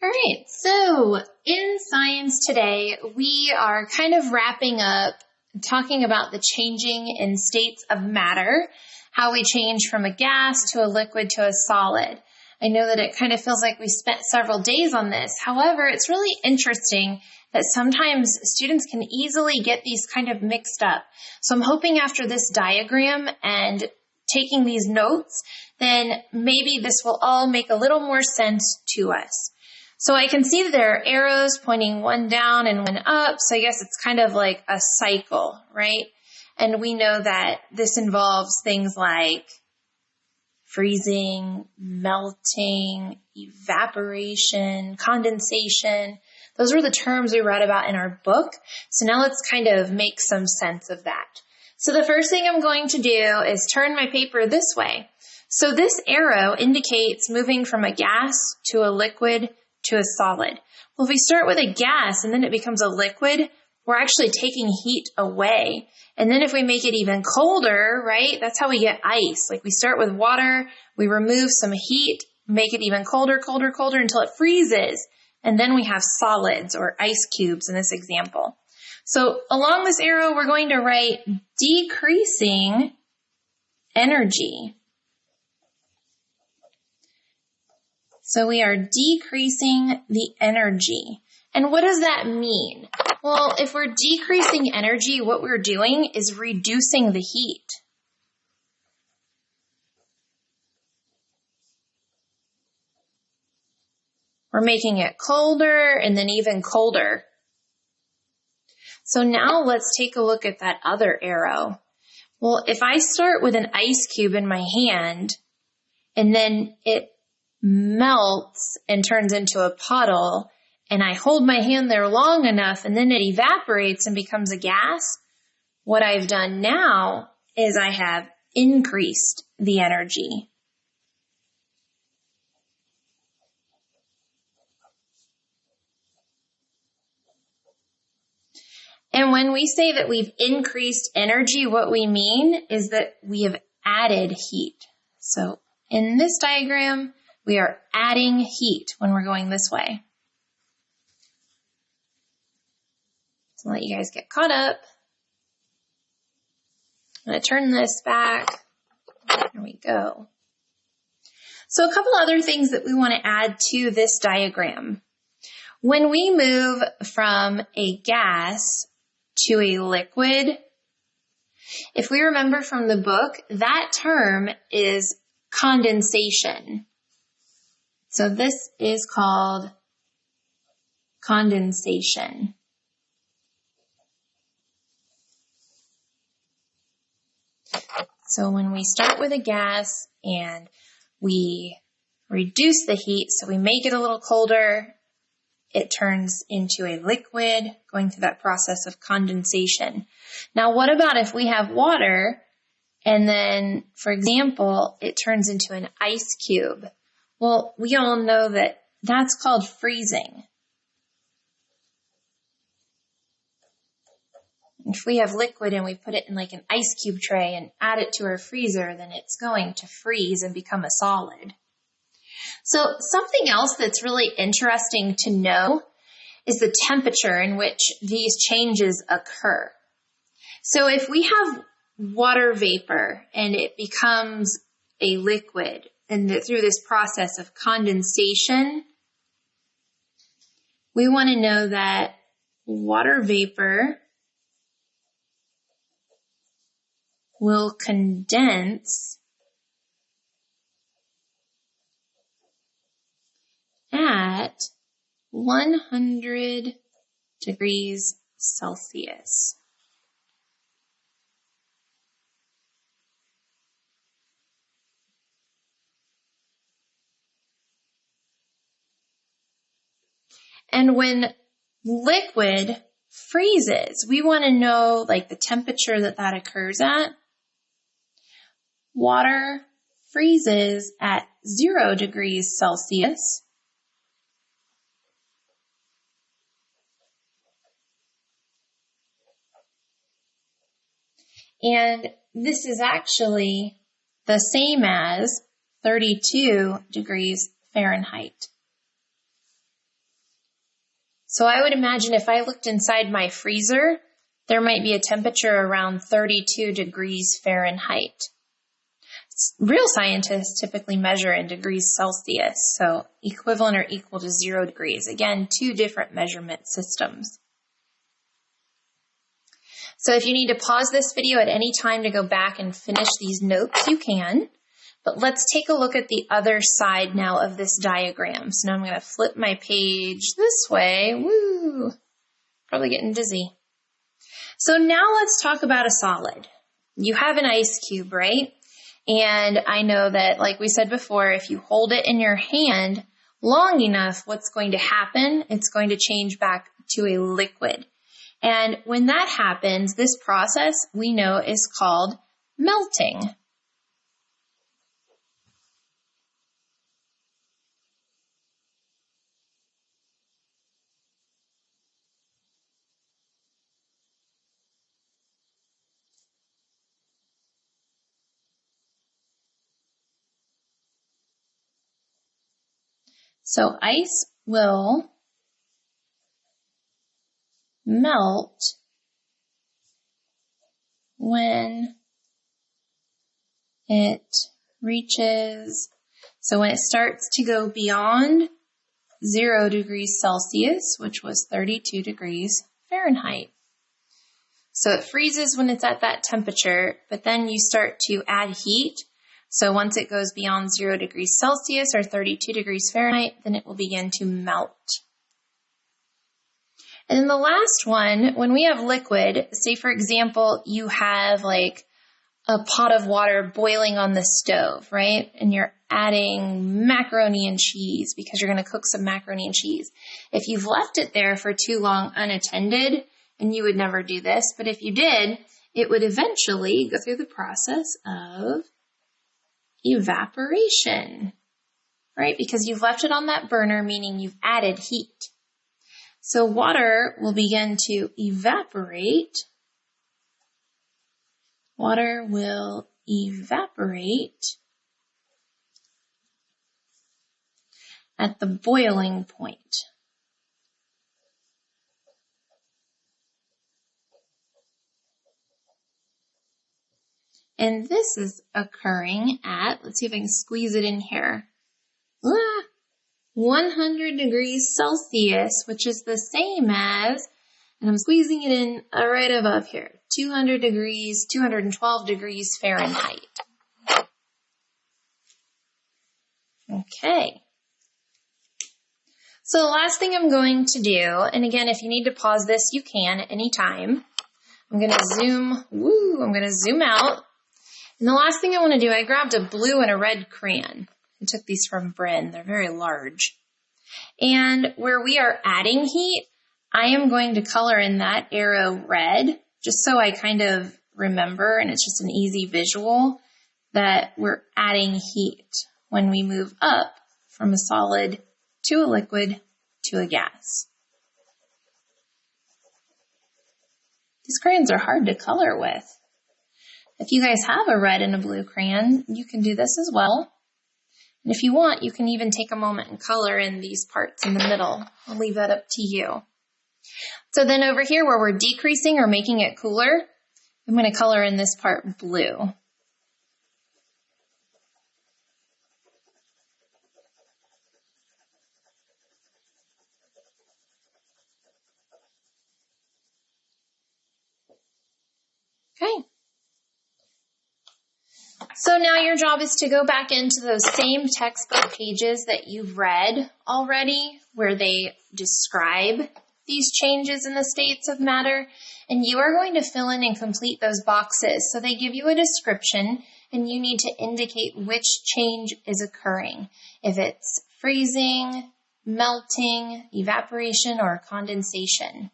All right, so in science today, we are kind of wrapping up talking about the changing in states of matter, how we change from a gas to a liquid to a solid. I know that it kind of feels like we spent several days on this. However, it's really interesting that sometimes students can easily get these kind of mixed up. So I'm hoping after this diagram and taking these notes, then maybe this will all make a little more sense to us. So I can see that there are arrows pointing one down and one up. So I guess it's kind of like a cycle, right? And we know that this involves things like freezing, melting, evaporation, condensation. Those were the terms we read about in our book. So now let's kind of make some sense of that. So the first thing I'm going to do is turn my paper this way. So this arrow indicates moving from a gas to a liquid to a solid. Well, if we start with a gas and then it becomes a liquid, we're actually taking heat away. And then if we make it even colder, right, that's how we get ice. Like we start with water, we remove some heat, make it even colder, colder, colder until it freezes. And then we have solids or ice cubes in this example. So along this arrow, we're going to write decreasing energy. So we are decreasing the energy. And what does that mean? Well, if we're decreasing energy, what we're doing is reducing the heat. We're making it colder and then even colder. So now let's take a look at that other arrow. Well, if I start with an ice cube in my hand and then it melts and turns into a puddle, and I hold my hand there long enough and then it evaporates and becomes a gas, what I've done now is I have increased the energy. And when we say that we've increased energy, what we mean is that we have added heat. So in this diagram, we are adding heat when we're going this way. So I'll let you guys get caught up. I'm going to turn this back. There we go. So a couple other things that we want to add to this diagram. When we move from a gas to a liquid, if we remember from the book, that term is condensation. So this is called condensation. So when we start with a gas and we reduce the heat, so we make it a little colder, it turns into a liquid, going through that process of condensation. Now, what about if we have water and then, for example, it turns into an ice cube? Well, we all know that that's called freezing. If we have liquid and we put it in like an ice cube tray and add it to our freezer, then it's going to freeze and become a solid. So something else that's really interesting to know is the temperature in which these changes occur. So if we have water vapor and it becomes a liquid, and through this process of condensation, we want to know that water vapor will condense at 100 degrees Celsius. And when liquid freezes, we want to know like the temperature that occurs at. Water freezes at 0 degrees Celsius. And this is actually the same as 32 degrees Fahrenheit. So I would imagine if I looked inside my freezer, there might be a temperature around 32 degrees Fahrenheit. Real scientists typically measure in degrees Celsius, so equivalent or equal to 0 degrees. Again, two different measurement systems. So if you need to pause this video at any time to go back and finish these notes, you can. But let's take a look at the other side now of this diagram. So now I'm going to flip my page this way. Woo! Probably getting dizzy. So now let's talk about a solid. You have an ice cube, right? And I know that, like we said before, if you hold it in your hand long enough, what's going to happen? It's going to change back to a liquid. And when that happens, this process we know is called melting. So ice will melt when it reaches, so when it starts to go beyond 0 degrees Celsius, which was 32 degrees Fahrenheit. So it freezes when it's at that temperature, but then you start to add heat. So once it goes beyond 0 degrees Celsius or 32 degrees Fahrenheit, then it will begin to melt. And then the last one, when we have liquid, say for example, you have like a pot of water boiling on the stove, right? And you're adding macaroni and cheese because you're going to cook some macaroni and cheese. If you've left it there for too long unattended, and you would never do this, but if you did, it would eventually go through the process of evaporation, right? Because you've left it on that burner, meaning you've added heat. So water will begin to evaporate. Water will evaporate at the boiling point. And this is occurring at, let's see if I can squeeze it in here, 100 degrees Celsius, which is the same as, and I'm squeezing it in right above here, 212 degrees Fahrenheit. Okay. So the last thing I'm going to do, and again, if you need to pause this, you can at any time. I'm going to zoom out. And the last thing I want to do, I grabbed a blue and a red crayon. I took these from Bryn. They're very large. And where we are adding heat, I am going to color in that arrow red, just so I kind of remember, and it's just an easy visual, that we're adding heat when we move up from a solid to a liquid to a gas. These crayons are hard to color with. If you guys have a red and a blue crayon, you can do this as well. And if you want, you can even take a moment and color in these parts in the middle. I'll leave that up to you. So then over here where we're decreasing or making it cooler, I'm going to color in this part blue. Okay. So now your job is to go back into those same textbook pages that you've read already, where they describe these changes in the states of matter, and you are going to fill in and complete those boxes. So they give you a description, and you need to indicate which change is occurring, if it's freezing, melting, evaporation, or condensation.